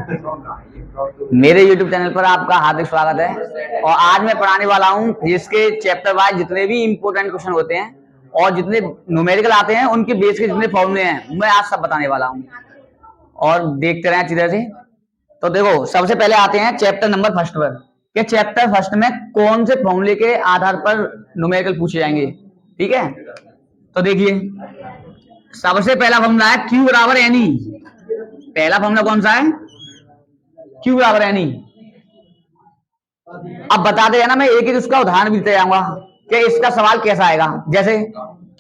मेरे YouTube channel पर आपका हार्दिक स्वागत है। और आज मैं पढ़ाने वाला हूँ जिसके चैप्टर वाइज जितने भी इंपोर्टेंट क्वेश्चन होते हैं और जितने न्यूमेरिकल आते हैं उनके बेस के जितने फॉर्मूले हैं मैं आज सब बताने वाला हूँ। और देखते रहें अच्छी तरह से। तो देखो, सबसे पहले आते हैं चैप्टर नंबर फर्स्ट पर कि चैप्टर फर्स्ट में कौन से फॉर्मूले के आधार पर न्यूमेरिकल पूछे जाएंगे। ठीक है, तो देखिए, सबसे पहला फॉर्मूला है Q बराबर एनी। पहला फॉर्मूला कौन सा है? Q बराबर एनी। अब बताते हैं ना, मैं एक एक उसका उदाहरण भी देते जाऊंगा कि इसका सवाल कैसा आएगा। जैसे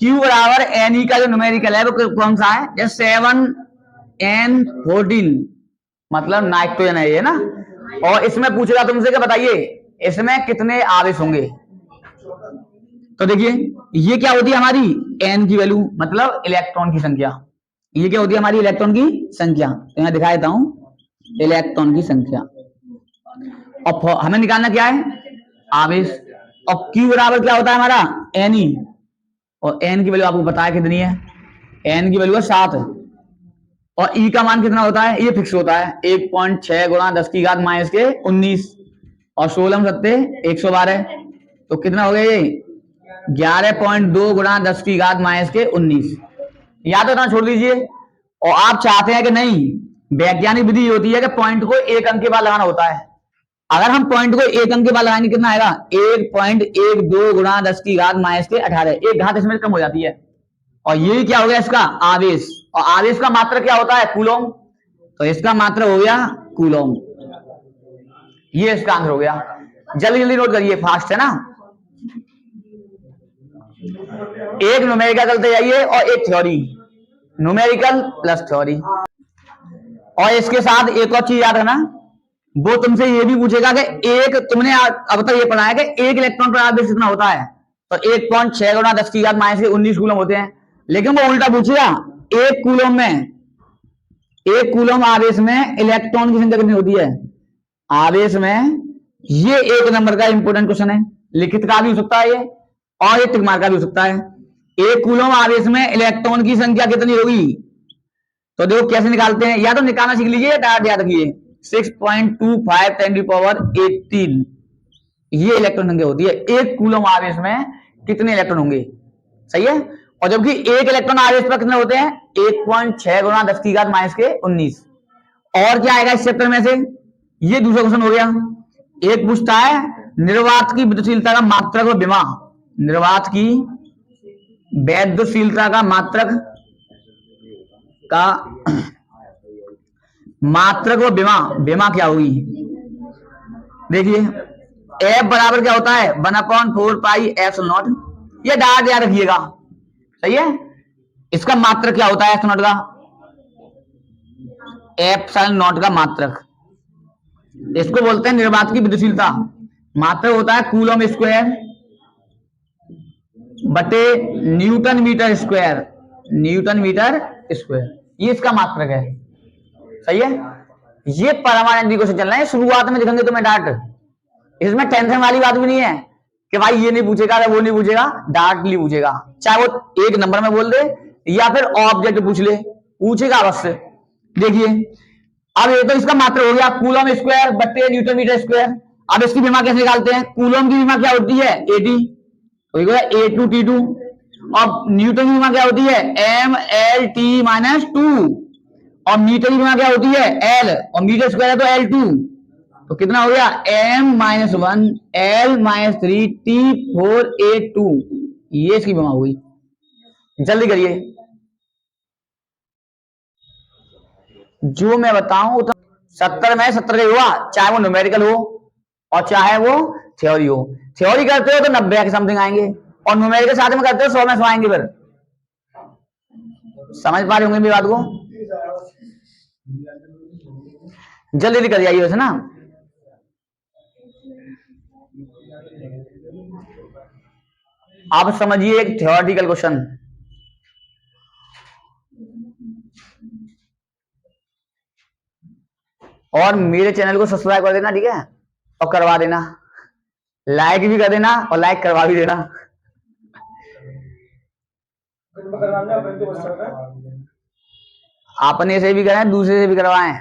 Q बराबर एनी का जो न्यूमेरिकल है वो कौन सा है? जैसे 7n14, मतलब नाइट्रोजन है ये ना। और इसमें पूछेगा तुमसे कि बताइए इसमें कितने आवेश होंगे। तो देखिए, ये क्या होती है हमारी n की वैल्यू, मतलब इलेक्ट्रॉन की संख्या। ये क्या होती है हमारी इलेक्ट्रॉन की संख्या। तो मैं दिखा देता हूं, इलेक्ट्रॉन की संख्या। और हमें निकालना क्या है? आवेश। और Q बराबर क्या होता है हमारा? Ni। और n की वैल्यू आपको पता है कितनी है? n की वैल्यू है 7। और E का मान कितना होता है? ये फिक्स होता है 1.6 गुणा 10 की घात माइनस के 19। और 16 सत्ते 112। तो कितना हो गया ये? 11.2 गुणा 10 की घात माइनस के 19। या तो इतना छोड़ दीजिए। और आप चाहते हैं कि नहीं, वैज्ञानिक विधि होती है कि पॉइंट को एक अंक के बाद लगाना होता है। अगर हम पॉइंट को एक अंक के बाद लगाएंगे कितना आएगा? 1.12 गुणा 10 की घात माइनस के 18। एक घात इसमें कम हो जाती है। और ये क्या हो गया इसका? आवेश। और आवेश का मात्रक क्या होता है? कूलम। तो इसका मात्रक हो गया कूलम। ये इसका आंसर हो गया। जल्दी जल्दी नोट करिए, फास्ट है ना। एक न्यूमेरिकल करते जाइए और एक थ्योरी। Numerical plus theory. और इसके साथ एक और चीज याद रखना, वो तुमसे ये भी पूछेगा कि एक, तुमने अब तक ये पढ़ा है कि एक इलेक्ट्रॉन पर आवेश कितना होता है। तो 1.6 गुणा 10 की घात माइनस के 19 कूलम होते हैं। लेकिन वो उल्टा पूछेगा, एक कूलम में, एक कूलम आवेश में इलेक्ट्रॉन की संख्या कितनी होती है? आवेश में। ये एक नंबर का इंपोर्टेंट क्वेश्चन है। लिखित का भी हो सकता है ये, और ये टिक मार्क का भी हो सकता है। एक कूलम आवेश में इलेक्ट्रॉन की संख्या कितनी होगी? तो देखो कैसे निकालते हैं, या तो निकालना सीख लीजिए, डायरेक्ट याद रखिए। 6.25 10 की पावर 18 ये इलेक्ट्रॉन संख्या होती है। एक कूलम आवेश में कितने इलेक्ट्रॉन होंगे? सही है। और जबकि एक इलेक्ट्रॉन आवेश पर कितने होते हैं? 1.6 गुणा 10 की घात माइनस के 19। और क्या आएगा इस चैप्टर में से? ये दूसरा क्वेश्चन हो गया। एक पूछता है निर्वात की विद्युतशीलता का मात्रक व विमा। निर्वात की वैद्युतशीलता का मात्रक का मात्रक व विमा। विमा क्या होगी? देखिए, F बराबर क्या होता है? 1/4 पाई एप्सिलॉन नॉट। ये डायरेक्ट याद रखिएगा। सही है। इसका मात्रक क्या होता है एप्सिलॉन नॉट का? एप्सिलॉन नॉट का मात्रक, इसको बोलते हैं निर्वात की विद्युतशीलता। मात्रक होता है कूलम स्क्वायर बटे newton metre square. Newton metre square, ये इसका मात्रक है। सही है। ये परमाणु क्वेश्चन चल रहे हैं, शुरुआत में दिखेंगे तुम्हें डार्ट। इसमें टेंशन वाली बात भी नहीं है कि भाई ये नहीं पूछेगा वो नहीं पूछेगा, डायरेक्टली पूछेगा। चाहे वो एक नंबर में बोल दे या फिर ऑब्जेक्ट पूछ ले, पूछेगा अवश्य। देखिए, अब ये तो इसका मात्रक हो गया कूलम स्क्वायर बट्टे न्यूटन मीटर स्क्वायर। अब इसकी विमा कैसे निकालते हैं? कूलम की विमा क्या होती है? एटी। तो A2T2। और न्यूटन की विमा क्या होती है? MLT-2। और मीटर की विमा क्या होती है? L। और मीटर स्क्वायर है तो L2। तो कितना हो गया? M-1 L-3T4A2। ये इसकी विमा हुई। जल्दी करिए, जो मैं बताऊं तो 70 में 70 का हुआ, चाहे वो न्यूमेरिकल हो और चाहे वो थ्योरी हो। थ्योरी करते हो तो 90 के समथिंग आएंगे, और न्यूमेरिकल साथ में करते हो 100 में 100 आएंगे। फिर समझ पा रहे होंगे मेरी बात को? जल्दी जल्दी कर जाइए वैसे ना। आप समझिए एक थ्योरेटिकल क्वेश्चन। और मेरे चैनल को सब्सक्राइब कर देना, ठीक है, और करवा देना, लाइक भी कर देना और लाइक करवा भी देना। अपने से भी करें, दूसरे से भी करवाएं।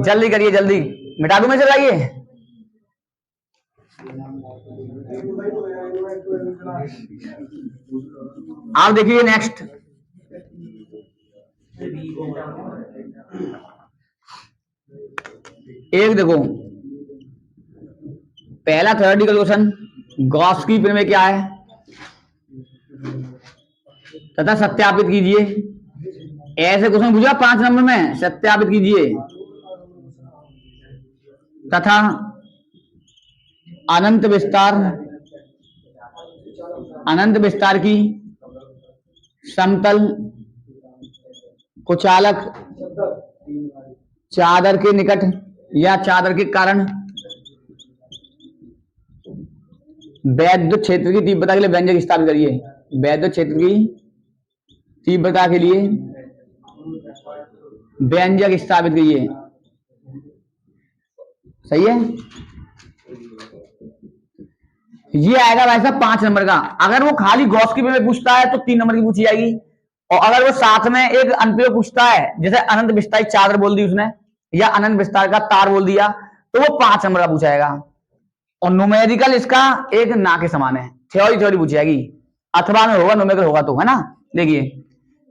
जल्दी करिए, जल्दी मिटा दूं मैं, चलाइए। आप देखिए नेक्स्ट, एक देखो, पहला थ्योरेटिकल क्वेश्चन, गॉस की प्रमेय क्या है तथा सत्यापित कीजिए। ऐसे क्वेश्चन पूछा 5 नंबर में, सत्यापित कीजिए। तथा अनंत विस्तार की समतल कुचालक चादर के निकट या चादर के कारण वैद्युत क्षेत्र की तीव्रता के लिए व्यंजक स्थापित करिए। वैद्युत क्षेत्र की तीव्रता के लिए व्यंजक स्थापित कीजिए। सही है, ये आएगा भाई साहब 5 नंबर का। अगर वो खाली गॉस की प्रमेय पूछता है तो 3 नंबर की पूछी जाएगी, और अगर वो साथ में एक अनुप्रयोग पूछता है, जैसे अनंत विस्तार चादर बोल दी उसने, या अनंत विस्तार का तार बोल दिया, तो वो 5 नंबर का पूछाएगा। और न्यूमेरिकल इसका एक ना के समान है, थ्योरी पूछी जाएगी, अथवा में होगा, न्यूमेरिकल होगा तो, है ना। देखिए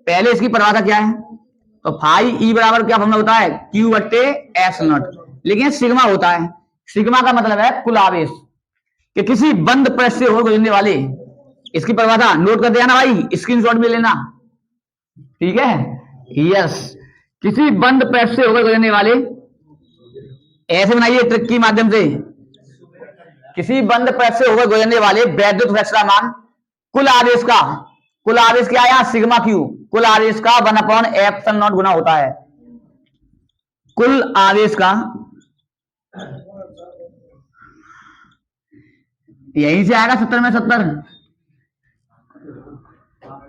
पहले इसकी परिभाषा क्या है, तो फाई ई बराबर क्या फॉर्मूला होता है, क्यू बट्टे एस नॉट, लेकिन सिग्मा होता है। सिग्मा का मतलब है कुल आवेश, कि किसी बंद प्रेस से होकर गुजरने वाले, इसकी परिभाषा नोट कर देना भाई, स्क्रीनशॉट में लेना, ठीक है। यस, किसी बंद प्रेस से होकर गुजरने वाले, ऐसे बनाइए ट्रिक के माध्यम से, किसी बंद प्रेस से होकर गुजरने वाले वैद्युत फ्लक्स का मान कुल आवेश का, कुल आवेश क्या है सिग्मा क्यू, कुल आवेश का 1/एप्सिलॉन नॉट गुना होता है। कुल आवेश का, यहीं से आएगा 70 में 70,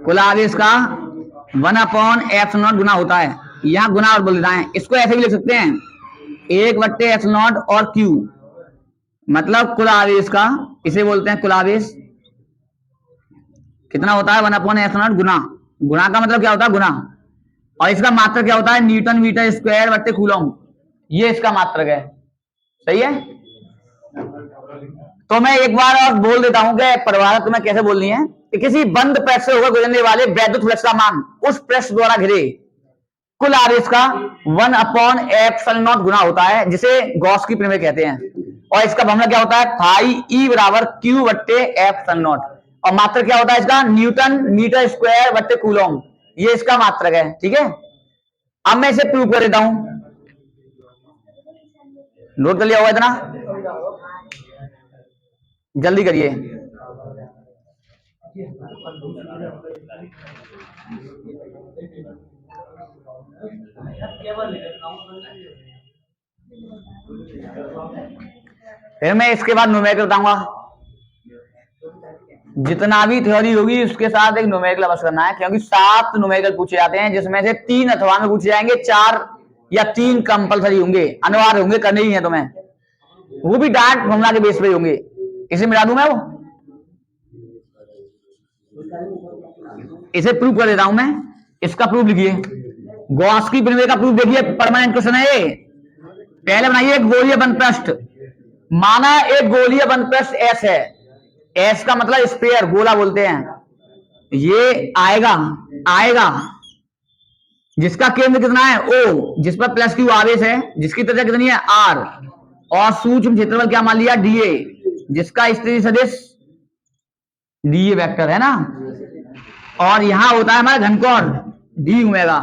कुल आवेश का 1/एप्सिलॉन नॉट गुना होता है। यहां गुना और बोल देना है, इसको ऐसे भी लिख सकते हैं 1/एप्सिलॉन नॉट और क्यू, मतलब कुल आवेश का, इसे बोलते हैं कुल आवेश, कितना होता है 1/एप्सिलॉन नॉट गुना, गुना का मतलब क्या होता है गुना, और इसका मात्रक क्या होता है न्यूटन मीटर स्क्वायर बट्टे कूलम, ये इसका मात्रक है। सही है, तो मैं एक बार और बोल देता हूं कि परिभाषा तुम्हें कैसे बोलनी है, कि किसी बंद प्रेस से होकर गुजरने वाले वैद्युत फ्लक्स का मान उस प्रेस द्वारा घिरे कुल आवेश का 1/एप्सिलॉन नॉट गुना होता है, जिसे गॉस की प्रमेय कहते हैं। और इसका फॉर्मूला क्या होता है, फाई ई बराबर क्यू बट्टे एप्सिलॉन नॉट, और मात्रक क्या होता है इसका न्यूटन मीटर स्क्वायर बट्टे कूलम, ये इसका मात्रक है। ठीक है, अब मैं इसे प्रूव कर देता हूं, नोट कर लिया होगा इतना, जल्दी करिए। फिर मैं इसके बाद न्यूमेरिकल बताऊंगा, जितना भी थ्योरी होगी उसके साथ एक न्यूमेरिकल अवश्य करना है, क्योंकि 7 न्यूमेरिकल पूछे जाते हैं, जिसमें से 3 अथवा में पूछे जाएंगे, 4 या 3 कंपलसरी होंगे, अनिवार्य होंगे, करने ही है तुम्हें, वो भी डायरेक्ट फॉर्मूला के बेस पे होंगे। इसे मिला दूं मैं, वो इसे प्रूव कर देता हूं मैं, इसका प्रूफ लिखिए, गॉस की प्रमेय का प्रूफ देखिए, परमानेंट क्वेश्चन है ये। पहले बनाइए एक गोलीय बंद पृष्ठ, माना एक गोलीय बंद पृष्ठ एस है, एस का मतलब स्फीयर, गोला बोलते हैं, ये आएगा जिसका केंद्र कितना है O, जिस पर प्लस क्यू आवेश है, जिसकी त्रिज्या कितनी है R, और सूक्ष्म क्षेत्रफल क्या मान लिया dA, जिसका स्थिति सदिश dA वेक्टर है ना, और यहां होता है हमारा घनकोण d ओमेगा।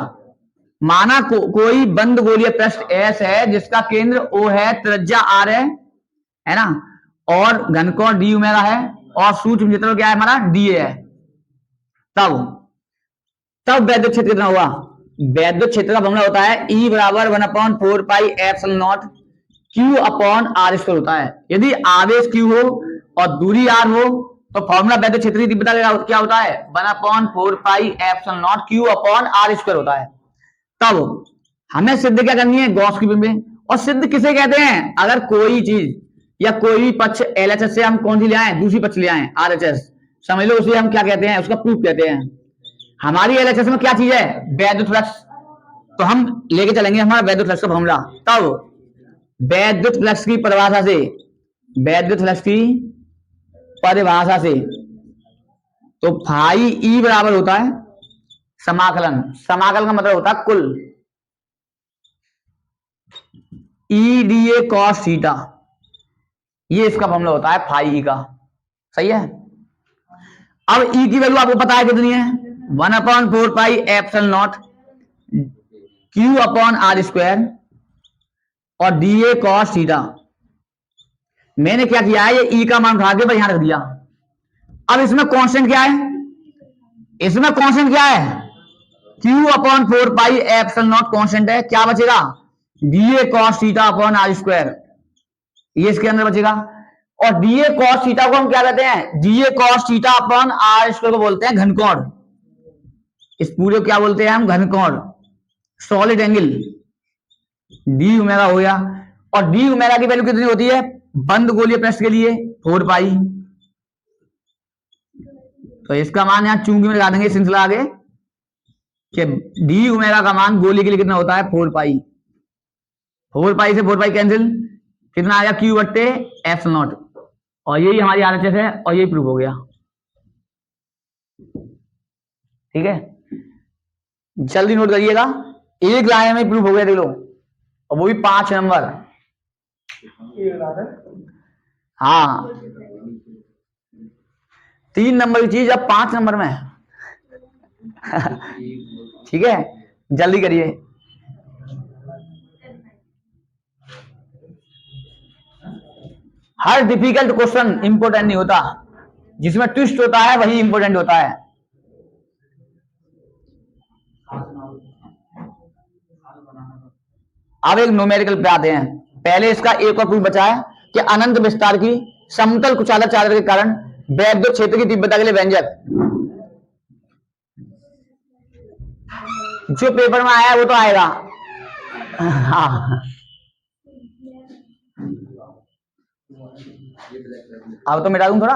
माना कोई बंद गोलीय पृष्ठ S है जिसका केंद्र O है, त्रिज्या R है ना, और घनकोण d ओमेगा है, और सूक्ष्म क्षेत्रफल क्या है हमारा dA है। तब वैद्युत क्षेत्र कितना हुआ, वैद्युत क्षेत्र का फॉर्मूला होता है E बराबर 1/4 pi epsilon not Q upon R square होता है। यदि आवेश Q हो और दूरी R हो तो फॉर्मूला वैद्युत क्षेत्र की तीव्रता क्या होता है 1/4 pi epsilon not Q upon R square होता है। तब हमें सिद्ध क्या करनी है, गॉस की प्रमेय। और सिद्ध किसे कहते हैं, अगर कोई चीज या कोई पक्ष LHS से हम कौन सी ले आए, दूसरी पक्ष ले आए RHS, समझ लो उसे हम क्या कहते हैं, उसका प्रूफ कहते हैं। हमारी एलएचएस में क्या चीज है? वैद्युत फ्लक्स। तो हम लेके चलेंगे हमारा वैद्युत फ्लक्स का फॉर्मूला। तब वैद्युत फ्लक्स की परिभाषा से, वैद्युत फ्लक्स की परिभाषा से तो फाई ई बराबर होता है समाकलन। समाकलन का मतलब होता है कुल, E D A cos theta, ये इसका फॉर्मूला होता है फाई ई का। सही है। अब ई की वैल्यू आपको पता है कितनी है? 1/4 pi epsilon nought q upon r square और डी ए कॉस थीटा। मैंने क्या किया है, ये ई का मान उठा के यहां रख दिया। अब इसमें कांस्टेंट क्या है? इसमें कांस्टेंट क्या है? Q upon 4 pi epsilon nought constant है। क्या बचेगा? D A cos theta upon r square, ये इसके अंदर बचेगा। और डी ए कॉस थीटा को हम क्या कहते हैं? D A cos theta upon r square को बोलते हैं घनकोण। इस पूरे को क्या बोलते हैं हम? घनकोण, सॉलिड एंगल। डी ओमेगा हो गया। और डी ओमेगा की वैल्यू कितनी होती है बंद गोलीय पृष्ठ के लिए? 4 पाई। तो इसका मान यहां चूंकि में लगा देंगे सिलसिला आगे कि डी ओमेगा का मान गोली के लिए कितना होता है? 4 पाई। 4 पाई से 4 पाई कैंसिल, कितना आया? क्यू बट्टे एप्सिलॉन नॉट। और यही हमारी आरएचएस है और यही प्रूफ हो गया। ठीक है, जल्दी नोट करिएगा, एक लाइन में प्रूफ हो गया, देख लो, और वो भी 5 नंबर। हाँ, 3 नंबर की चीज अब 5 नंबर में। ठीक है, जल्दी करिए। हर डिफिकल्ट क्वेश्चन इंपोर्टेंट नहीं होता, जिसमें ट्विस्ट होता है वही इंपोर्टेंट होता है। अब एक न्यूमेरिकल पे आते हैं। पहले इसका एक और प्रूफ बचा है कि अनंत विस्तार की समतल कुचालक चादर के कारण वैद्युत क्षेत्र की तीव्रता के लिए व्यंजक। जो पेपर में आया है वो तो आएगा। हाँ, अब तो मिटा दूं थोड़ा।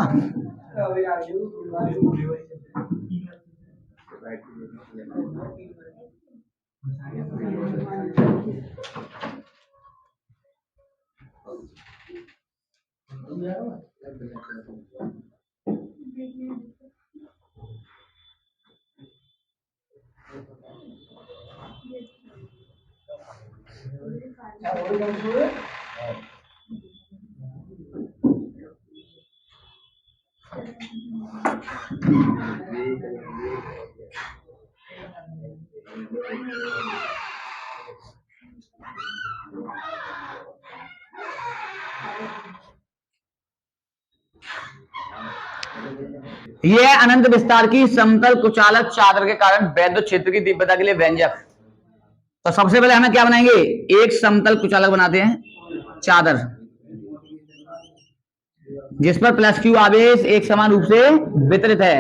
यह है अनंत विस्तार की समतल कुचालक चादर के कारण वैद्युत क्षेत्र की तीव्रता के लिए व्यंजक। तो सबसे पहले हमें क्या बनाएंगे? एक समतल कुचालक बनाते हैं चादर, जिस पर प्लस क्यू आवेश एक समान रूप से वितरित है।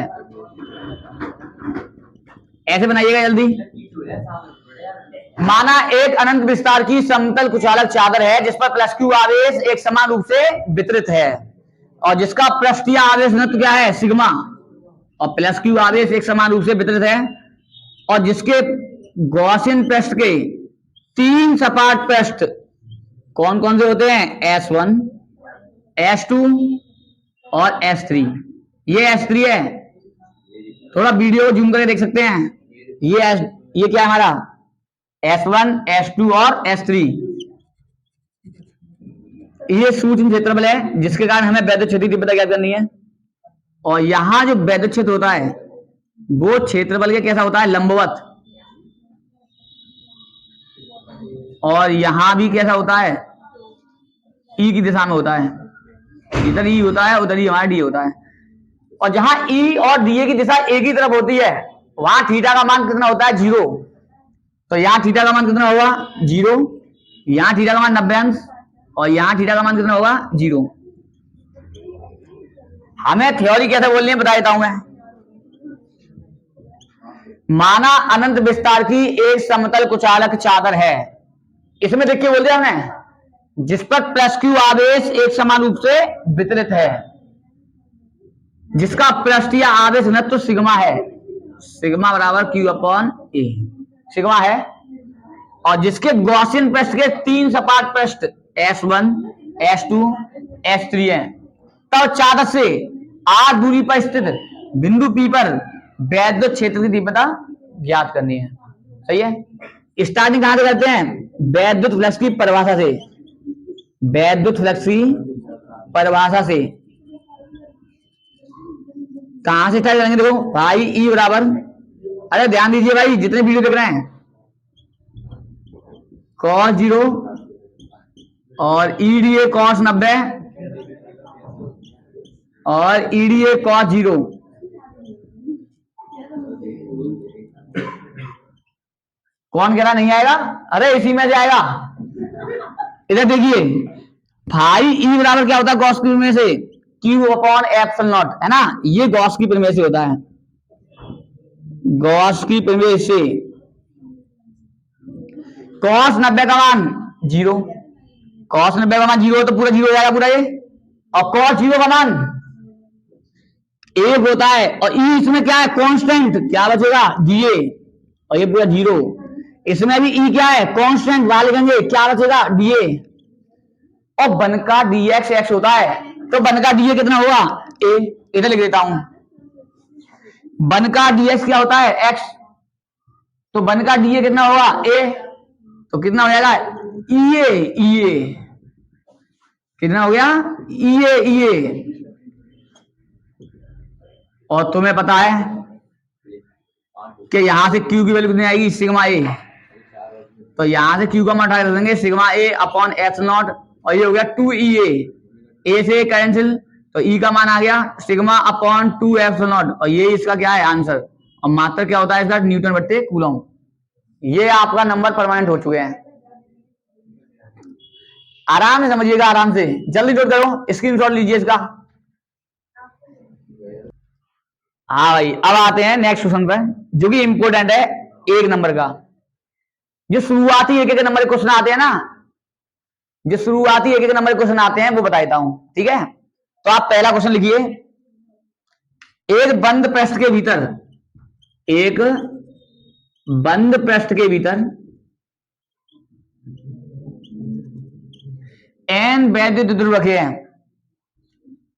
ऐसे बनाइएगा जल्दी। माना एक अनंत विस्तार की समतल कुचालक चादर है जिस पर प्लस क्यू आवेश एक समान रूप से वितरित है और जिसका पृष्ठीय आवेश घनत्व क्या है? सिग्मा। और प्लस क्यू आवेश एक समान रूप से वितरित है और जिसके गॉसियन पृष्ठ के 3 सपाट पृष्ठ कौन कौन से होते हैं? S1, S2 और S3। ये S3 है, थोड़ा वीडियो को जूम करके देख सकते हैं। ये क्या है हमारा? S1, S2 और S3। ये सूक्ष्म क्षेत्रफल है जिसके कारण हमें वैद्युत क्षेत्र की तीव्रता ज्ञात करनी है। और यहां जो वैद्युत क्षेत्र होता है वो क्षेत्रफल के कैसा होता है? लंबवत। और यहां भी कैसा होता है? ई की दिशा में होता है। इधर ई होता है, उधर ही हमारा डी होता है। और जहां ई और डी की दिशा एक ही तरफ होती है वहां थीटा का मान कितना होता है? 0। तो यहां थीटा का मान कितना होगा? 0। यहां थीटा का मान 90 अंश और यहां थीटा का मान कितना होगा? 0। हमें थ्योरी कैसे बोलनी है बता देता हूं मैं। माना अनंत विस्तार की एक समतल कुचालक चादर है, इसमें देखिए बोल दिया हमने, जिस पर प्लस क्यू आवेश एक समान रूप से वितरित है, जिसका पृष्ठीय आवेश घनत्व सिग्मा है। सिग्मा बराबर क्यू अपॉन ए, सिग्मा है। और जिसके गॉसियन पृष्ठ के 3 सपाट पृष्ठ S1 S2 S3 है, तब चादर से r दूरी पर स्थित बिंदु P पर वैद्युत क्षेत्र की तीव्रता ज्ञात करनी है। सही है। स्टार्टिंग कहां से करते हैं? वैद्युत फ्लक्स की परिभाषा से, वैद्युत फ्लक्स की परिभाषा से कहां से स्टार्ट करेंगे? देखो भाई ई बराबर, अरे ध्यान दीजिए भाई जितने वीडियो देख रहे हैं, cos 0 और EDA cos 90 और EDA cos 0, कौन कह रहा नहीं आएगा? अरे इसी में से आएगा। इधर देखिए भाई ई बराबर क्या होता है गॉस की प्रमेय से? Q अपॉन एप्सिलॉन नॉट, है ना, ये गॉस की प्रमेय से होता है, गॉस की प्रमेय से। cos 90 का मान 0, cos 90 का मान 0 तो पूरा 0 हो जाएगा पूरा ये, और cos 0 का मान 1 होता है, और ई इसमें क्या है? कांस्टेंट, क्या बचेगा? DA, और ये पूरा 0। इसमें भी ई क्या है? कांस्टेंट, वहां लिखेंगे क्या बचेगा? DA। और बन का dx x होता है, तो बन का DA कितना होगा? A, इधर लिख देता हूं। बन का dx क्या होता है? x, तो बन का DA कितना होगा? A, तो कितना हो जाएगा? EA, कितना हो गया? EA। और तुम्हें पता है कि यहां से Q की वैल्यू कितनी आएगी? सिग्मा ए, तो यहां से Q का मान उठा देंगे, sigma A upon H not, और ये हो गया 2EA, ए से कैंसिल, तो ई का मान आ गया सिग्मा अपॉन 2 एप्सिलॉन नॉट, और ये इसका क्या है? आंसर। और मात्रा क्या होता है इसका? न्यूटन बट्टे कूलम। ये आपका नंबर परमानेंट हो चुके हैं। आराम से समझिएगा, आराम से, जल्दी नोट करो, स्क्रीनशॉट लीजिए इसका। हाँ भाई, अब आते हैं नेक्स्ट क्वेश्चन पर, जो कि इंपोर्टेंट है 1 नंबर का। जो शुरुआती एक नंबर के क्वेश्चन आते हैं ना, जो शुरुआती एक नंबर के क्वेश्चन आते हैं वो बता देता हूं, ठीक है। तो आप पहला क्वेश्चन लिखिए, एक बंद पृष्ठ के भीतर, एक बंद पृष्ठ के भीतर n वैद्युत द्विध्रुव रखे हैं,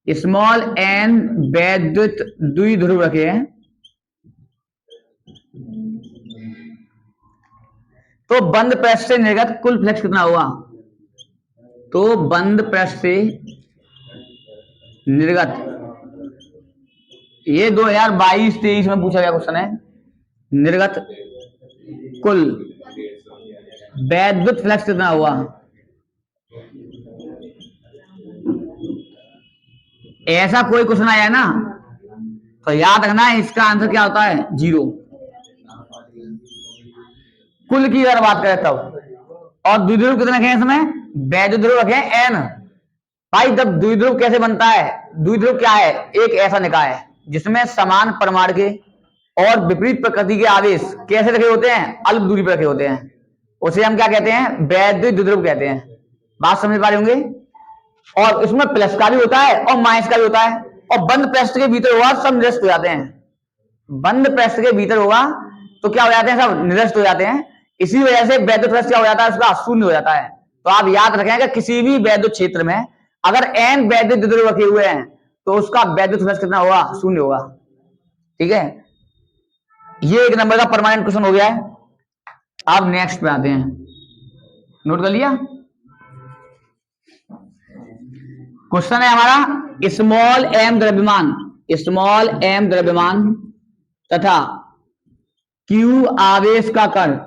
स्मॉल n वैद्युत द्विध्रुव रखे हैं, तो बंद पृष्ठ से निर्गत कुल फ्लक्स कितना होगा? तो बंद पृष्ठ से निर्गत, ये 2022-23 में पूछा गया क्वेश्चन है, निर्गत कुल वैद्युत फ्लक्स कितना हुआ? ऐसा कोई क्वेश्चन आया ना, तो याद रखना है इसका आंसर क्या होता है? 0। कुल की अगर बात करें तब, और द्विध्रुव कितने रखे हैं इसमें? वैद्युत ध्रुव रखे हैं n। भाई जब द्विध्रुव कैसे बनता है? द्विध्रुव क्या है? एक ऐसा निकाय है जिसमें समान परमाणु के और विपरीत प्रकृति के आवेश कैसे रखे होते हैं? अल्प दूरी पर रखे होते हैं, उसे हम क्या कहते हैं? वैद्युत द्विध्रुव कहते हैं। बात समझ पा रहे होंगे। और इसमें प्लस का भी होता है और माइनस का भी होता है, और बंद पृष्ठ के भीतर होगा सब निरस्त हो जाते हैं। बंद पृष्ठ के भीतर होगा तो क्या हो जाते हैं? सब निरस्त हो जाते हैं। इसी वजह से वैद्युत फ्लक्स क्या हो जाता है? उसका शून्य हो जाता है। तो आप याद रखें कि किसी भी वैद्युत क्षेत्र में अगर n वैद्युत द्विध्रुव रखे हुए हैं तो उसका वैद्युत फ्लक्स कितना होगा? शून्य होगा। ठीक है, ये 1 नंबर का परमानेंट क्वेश्चन हो गया है। अब नेक्स्ट पे आते हैं, नोट कर लिया। क्वेश्चन है हमारा, स्मॉल m द्रव्यमान, स्मॉल m द्रव्यमान तथा q आवेश का कण,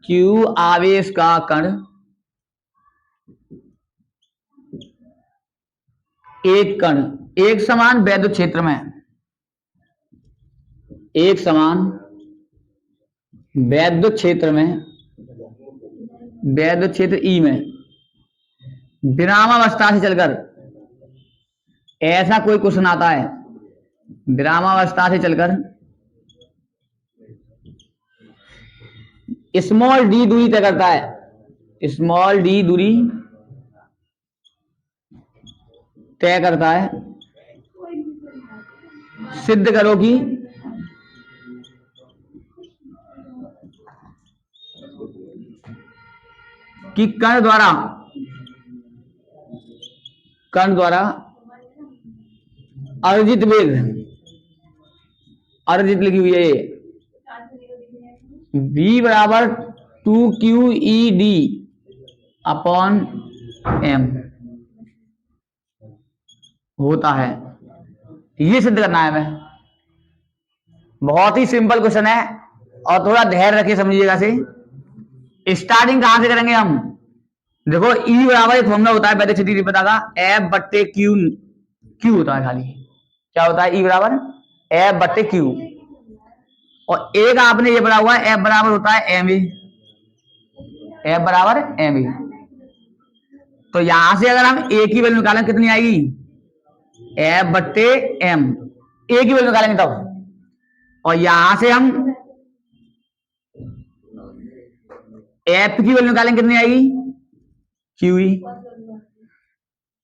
q आवेश का कण एक कण एक समान वैद्युत क्षेत्र में, एक समान वैद्युत क्षेत्र में, वैद्युत क्षेत्र E में विरामावस्था से चलकर, ऐसा कोई क्वेश्चन आता है, विरामावस्था से चलकर स्मॉल d दूरी तय करता है, स्मॉल d दूरी तय करता है, सिद्ध करो कि कि कण द्वारा अर्जित वेग, अर्जित लिखी हुई है ये, v बराबर 2qEd अपॉन m होता है। ये सिद्ध करना है हमें। बहुत ही सिंपल क्वेश्चन है और थोड़ा धैर्य रखिए, समझिएगा से। स्टार्टिंग कहां से करेंगे हम? देखो E बराबर एक फॉर्मूला होता है वैद्युत क्षेत्र तीव्रता का, F बट्टे Q होता है खाली। क्या होता है? E बराबर F बट्टे Q। और एक आपने ये पढ़ा हुआ है F बराबर होता है ma, F बराबर ma। तो यहां से अगर हम A की वैल्यू निकालें कितनी आएगी? F बट्टे m, A की वैल्यू निकालेंगे तब। और यहां से हम F की वैल्यू निकालेंगे कितनी आएगी? QE।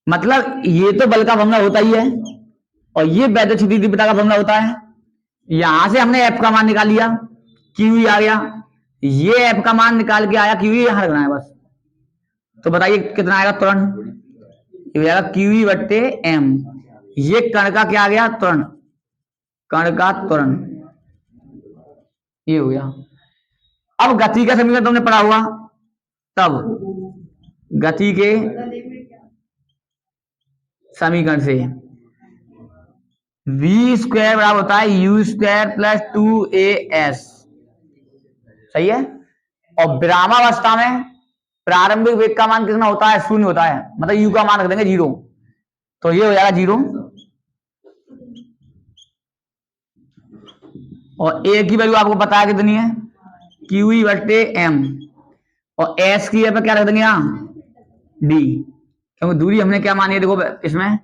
मतलब ये तो बल का फॉर्मूला होता ही है और ये वैद्युत क्षेत्र तीव्रता का फॉर्मूला होता है। यहां से हमने F का मान निकाल लिया, QE आ गया। ये F का मान निकाल के आया, QE यहां रखना है बस। तो बताइए कितना आएगा त्वरण? ये हो जाएगा QE बट्टे m। ये कण का क्या आ गया? त्वरण, कण का त्वरण ये हो गया। अब गति का समीकरण तुमने पढ़ा हुआ, तब गति के समीकरण से v स्क्वायर बराबर होता है u स्क्वायर प्लस 2as, सही है। और विरामावस्था में प्रारंभिक वेग का मान कितना होता है? 0 होता है, मतलब u का मान रख देंगे 0। तो ये हो जाएगा 0। और a की वैल्यू आपको पता है कितनी है? QE बट्टे m। और s की जगह क्या रख देंगे यहाँ? d, क्योंकि दूरी हमने क्या मानी है? देखो इसमें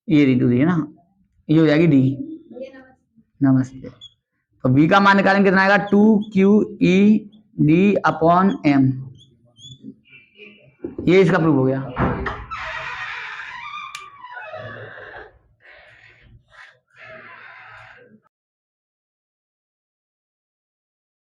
ये दूरी है ना, ये हो जाएगी d। नमस्ते। तो v का मान निकालेंगे कितना आएगा? 2qEd upon m। ये इसका प्रूफ हो गया।